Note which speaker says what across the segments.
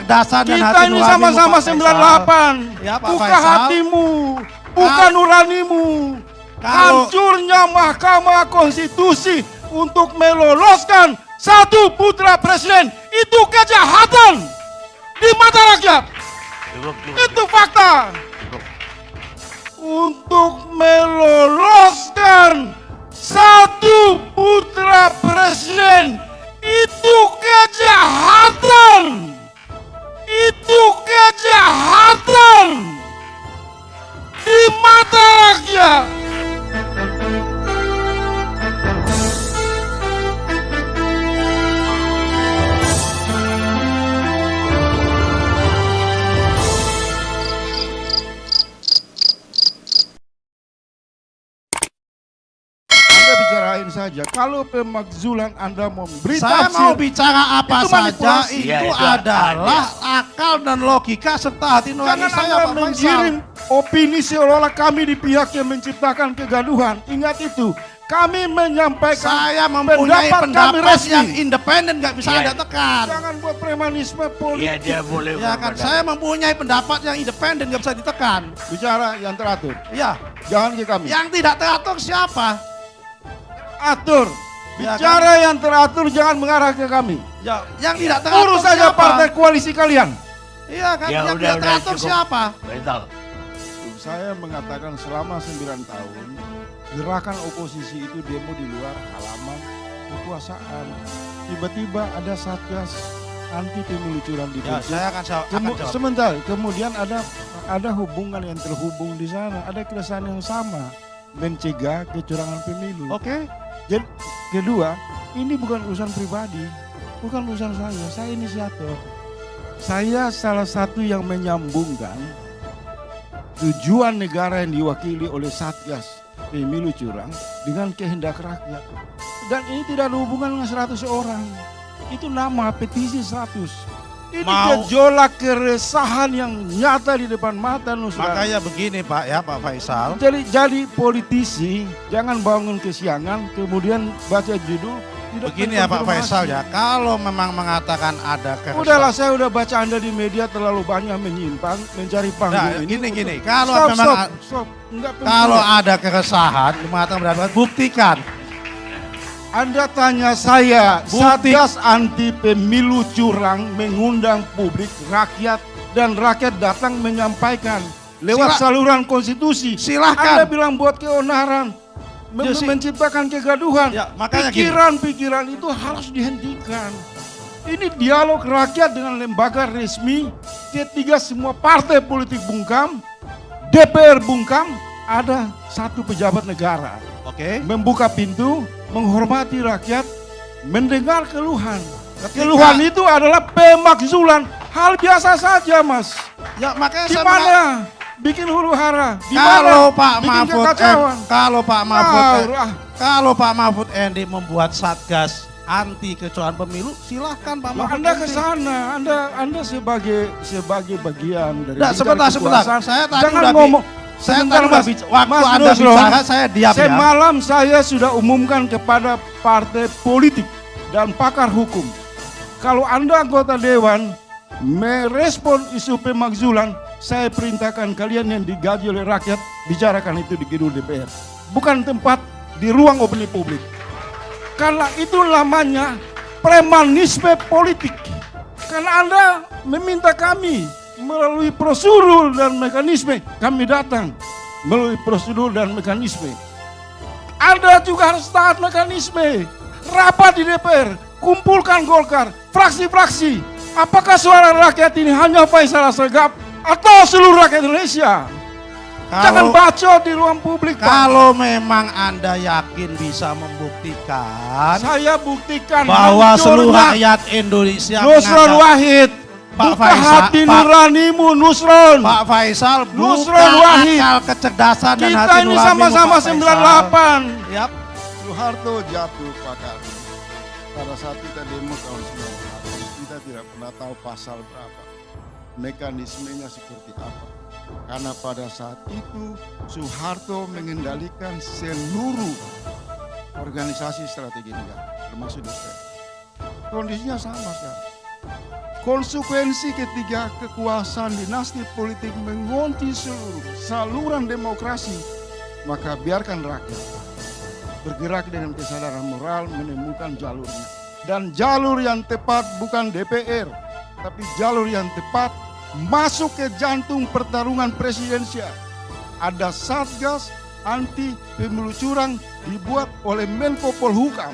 Speaker 1: kecerdasan dan
Speaker 2: kita
Speaker 1: hati
Speaker 2: ini
Speaker 1: nuranimu,
Speaker 2: sama-sama
Speaker 1: Pak Faisal.
Speaker 2: 98.
Speaker 1: Ya, Pak
Speaker 2: Buka
Speaker 1: Faisal.
Speaker 2: hatimu, buka nuranimu. Hancurnya Mahkamah Konstitusi untuk meloloskan satu putra presiden itu kejahatan di mata rakyat. Itu fakta. Untuk meloloskan satu putra presiden itu kejahatan. Itu kejahatan di mata rakyat. Bicarain saja. Kalau pemakzulan Anda memberi
Speaker 1: Saya
Speaker 2: tafsir,
Speaker 1: mau bicara apa
Speaker 2: itu
Speaker 1: saja
Speaker 2: manipulasi.
Speaker 1: itu
Speaker 3: Ya, itu
Speaker 1: adalah akal dan logika serta hati nurani
Speaker 2: jangan
Speaker 1: saya,
Speaker 2: Anda
Speaker 1: Pak Faisal.
Speaker 2: menggiring opini seolah-olah kami di pihak yang menciptakan kegaduhan. Ingat itu. Kami menyampaikan
Speaker 1: Saya mempunyai
Speaker 2: kami
Speaker 1: pendapat
Speaker 2: resmi.
Speaker 1: yang independen, nggak bisa
Speaker 3: Iya.
Speaker 1: Anda tekan.
Speaker 2: Jangan buat premanisme
Speaker 3: Iya
Speaker 2: politik.
Speaker 3: dia boleh.
Speaker 1: Ya kan, saya mempunyai pendapat yang independen, nggak bisa ditekan.
Speaker 2: Bicara yang teratur.
Speaker 1: Ya,
Speaker 2: Jangan ke kami.
Speaker 1: yang tidak teratur siapa?
Speaker 2: Atur.
Speaker 1: Ya,
Speaker 2: Bicara yang teratur jangan mengarah ke kami.
Speaker 1: Ya, yang tidak teratur
Speaker 2: Urus saja
Speaker 1: siapa?
Speaker 2: partai koalisi kalian.
Speaker 1: Iya kan,
Speaker 3: Ya,
Speaker 1: yang
Speaker 3: udah,
Speaker 1: tidak teratur
Speaker 3: cukup.
Speaker 1: siapa?
Speaker 3: Faisal.
Speaker 2: Saya mengatakan selama 9 tahun gerakan oposisi itu demo di luar halaman kekuasaan. Tiba-tiba ada satgas anti pemilu curang di
Speaker 1: Ya, saya akan jawab.
Speaker 2: sebentar, kemudian ada hubungan yang terhubung di sana, ada keresahan yang sama mencegah kecurangan pemilu.
Speaker 1: Oke.
Speaker 2: Jadi kedua, ini bukan urusan pribadi, bukan urusan saya inisiator. Saya salah satu yang menyambungkan tujuan negara yang diwakili oleh Satgas Pemilu Curang dengan kehendak rakyat. Dan ini tidak ada hubungan dengan 100 orang. Itu nama petisi 100. Ini gejolak keresahan yang nyata di depan mata Nusra.
Speaker 1: Makanya begini Pak ya, Pak Faisal.
Speaker 2: Jadi politisi jangan bangun kesiangan kemudian baca judul. Tidak
Speaker 1: Begini ya Pak
Speaker 2: terkonfirmasi.
Speaker 1: Faisal ya, kalau memang mengatakan ada keresahan.
Speaker 2: Udahlah, saya udah baca Anda di media terlalu banyak menyimpang, mencari panggung
Speaker 1: Nah,
Speaker 2: ini.
Speaker 1: gini,
Speaker 2: untuk-
Speaker 1: kalau
Speaker 2: Stop,
Speaker 1: memang
Speaker 2: stop. Enggak penting.
Speaker 1: Kalau ada keresahan, mengatakan benar, buktikan.
Speaker 2: Anda tanya saya,
Speaker 1: Bukti.
Speaker 2: Satgas anti pemilu curang mengundang publik, rakyat, dan rakyat datang menyampaikan lewat saluran konstitusi.
Speaker 1: Silahkan.
Speaker 2: Anda bilang buat keonaran,
Speaker 1: Ya,
Speaker 2: menciptakan kegaduhan.
Speaker 1: Ya, makanya gini.
Speaker 2: Pikiran-pikiran itu harus dihentikan. Ini dialog rakyat dengan lembaga resmi, ketiga semua partai politik bungkam, DPR bungkam, ada satu pejabat negara.
Speaker 1: Oke.
Speaker 2: Membuka pintu, menghormati rakyat, mendengar keluhan. Keluhan itu adalah pemakzulan. Hal biasa saja, Mas.
Speaker 1: Ya makanya
Speaker 2: Di
Speaker 1: saya
Speaker 2: mana bikin huru hara? Di
Speaker 1: kalau
Speaker 2: mana
Speaker 1: Pak
Speaker 2: bikin
Speaker 1: Mahfud
Speaker 2: kekacauan?
Speaker 1: kalau Pak Mahfud MD membuat satgas anti kecurangan pemilu, silahkan Pak Mahfud
Speaker 2: Anda
Speaker 1: MD.
Speaker 2: ke sana, Anda sebagai bagian dari
Speaker 1: Nah,
Speaker 2: bidang
Speaker 1: sebentar.
Speaker 2: kekuasaan.
Speaker 1: Saya tadi
Speaker 2: Jangan
Speaker 1: udah
Speaker 2: ngomong.
Speaker 1: Saya
Speaker 2: Sebentar,
Speaker 1: tadi udah
Speaker 2: Mas.
Speaker 1: waktu
Speaker 2: Mas
Speaker 1: Anda
Speaker 2: Nusron,
Speaker 1: bicara saya diam ya.
Speaker 2: semalam saya sudah umumkan kepada partai politik dan pakar hukum. Kalau Anda anggota dewan merespon isu pemakzulan, saya perintahkan kalian yang digaji oleh rakyat bicarakan itu di gedung DPR. Bukan tempat di ruang opini publik. Karena itu namanya premanisme politik. Karena Anda meminta kami melalui prosedur dan mekanisme, kami datang melalui prosedur dan mekanisme. Anda juga harus taat mekanisme. Rapat di DPR, kumpulkan Golkar, fraksi-fraksi. Apakah suara rakyat ini hanya Faisal Assegaf atau seluruh rakyat Indonesia? Jangan bacot di ruang publik, Pak.
Speaker 1: Kalau memang Anda yakin bisa membuktikan
Speaker 2: Saya buktikan
Speaker 1: bahwa seluruh
Speaker 2: hancurnya
Speaker 1: rakyat Indonesia
Speaker 2: Nusron
Speaker 1: mengatakan-
Speaker 2: Wahid.
Speaker 1: Pak
Speaker 2: Buka
Speaker 1: Faisal,
Speaker 2: hati
Speaker 1: Pak-
Speaker 2: nuranimu, Nusron.
Speaker 1: Pak Faisal
Speaker 2: Nusron
Speaker 1: buka
Speaker 2: Wahid.
Speaker 1: akal kecerdasan dan
Speaker 2: Kita
Speaker 1: hati
Speaker 2: ini
Speaker 1: nuranimu,
Speaker 2: sama-sama
Speaker 1: Pak Faisal.
Speaker 2: 98.
Speaker 1: Yap.
Speaker 4: Soeharto jatuh pakar. Pada saat kita demo tahun 98, kita tidak pernah tahu pasal berapa. Mekanismenya seperti apa. Karena pada saat itu Soeharto mengendalikan seluruh organisasi strategi negara, termasuk DPR. Kondisinya sama sekarang.
Speaker 2: konsekuensi ketika kekuasaan dinasti politik mengunci seluruh saluran demokrasi, maka biarkan rakyat bergerak dengan kesadaran moral menemukan jalurnya. Dan jalur yang tepat bukan DPR, tapi jalur yang tepat masuk ke jantung pertarungan presidensial. Ada Satgas anti pemilu curang dibuat oleh Menko Polhukam,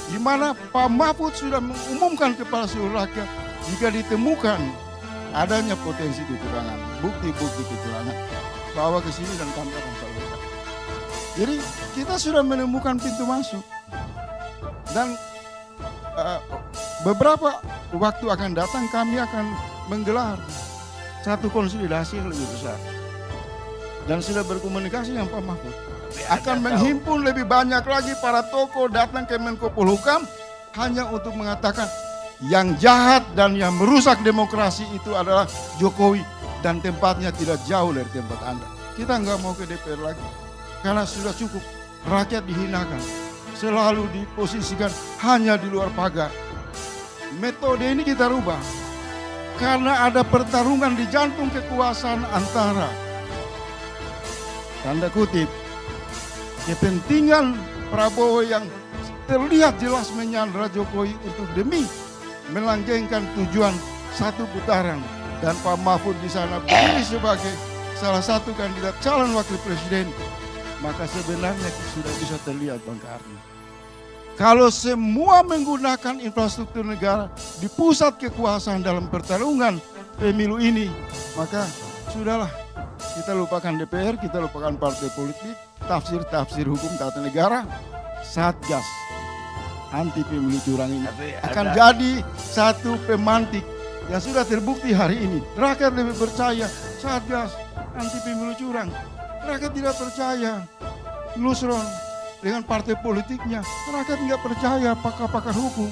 Speaker 2: di mana Pak Mahfud sudah mengumumkan kepada seluruh rakyat jika ditemukan adanya potensi kecurangan, bukti-bukti kecurangan, bawa ke sini dan kami akan salurkan. Jadi kita sudah menemukan pintu masuk dan beberapa waktu akan datang kami akan menggelar satu konsolidasi yang lebih besar dan sudah berkomunikasi dengan Pak Mahfud. Akan menghimpun lebih banyak lagi para tokoh datang ke Menko Polhukam hanya untuk mengatakan yang jahat dan yang merusak demokrasi itu adalah Jokowi dan tempatnya tidak jauh dari tempat Anda. Kita nggak mau ke DPR lagi karena sudah cukup rakyat dihinakan, selalu diposisikan hanya di luar pagar. Metode ini kita rubah karena ada pertarungan di jantung kekuasaan antara tanda kutip kepentingan Prabowo yang terlihat jelas menyandera Jokowi untuk demi melanggengkan tujuan satu putaran, dan Pak Mahfud di sana berdiri sebagai salah satu kandidat calon wakil presiden. Maka sebenarnya sudah bisa terlihat Bang Karni, kalau semua menggunakan infrastruktur negara di pusat kekuasaan dalam pertarungan pemilu ini, maka sudahlah, kita lupakan DPR, kita lupakan partai politik, tafsir hukum tata negara, Satgas anti pemilu curang ini akan jadi satu pemantik yang sudah terbukti hari ini. Rakyat lebih percaya Satgas anti pemilu curang. Rakyat tidak percaya Nusron dengan partai politiknya. Rakyat nggak percaya pakar-pakar hukum.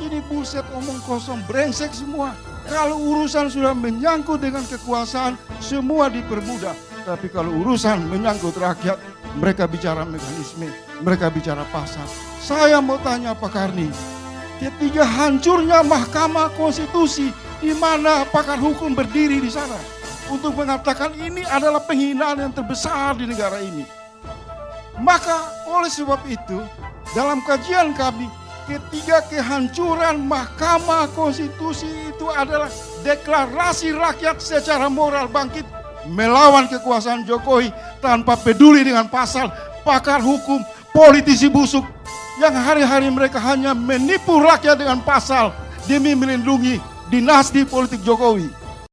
Speaker 2: Ini bullshit, omong kosong, brengsek semua. Kalau urusan sudah menyangkut dengan kekuasaan, semua dipermudah. Tapi kalau urusan menyangkut rakyat, mereka bicara mekanisme, mereka bicara pasar. Saya mau tanya Pak Karni, ketika hancurnya Mahkamah Konstitusi, di mana pakar hukum berdiri di sana untuk mengatakan ini adalah penghinaan yang terbesar di negara ini. Maka oleh sebab itu, dalam kajian kami, ketiga kehancuran Mahkamah Konstitusi itu adalah deklarasi rakyat secara moral bangkit melawan kekuasaan Jokowi tanpa peduli dengan pasal, pakar hukum, politisi busuk yang hari-hari mereka hanya menipu rakyat dengan pasal demi melindungi dinasti politik Jokowi.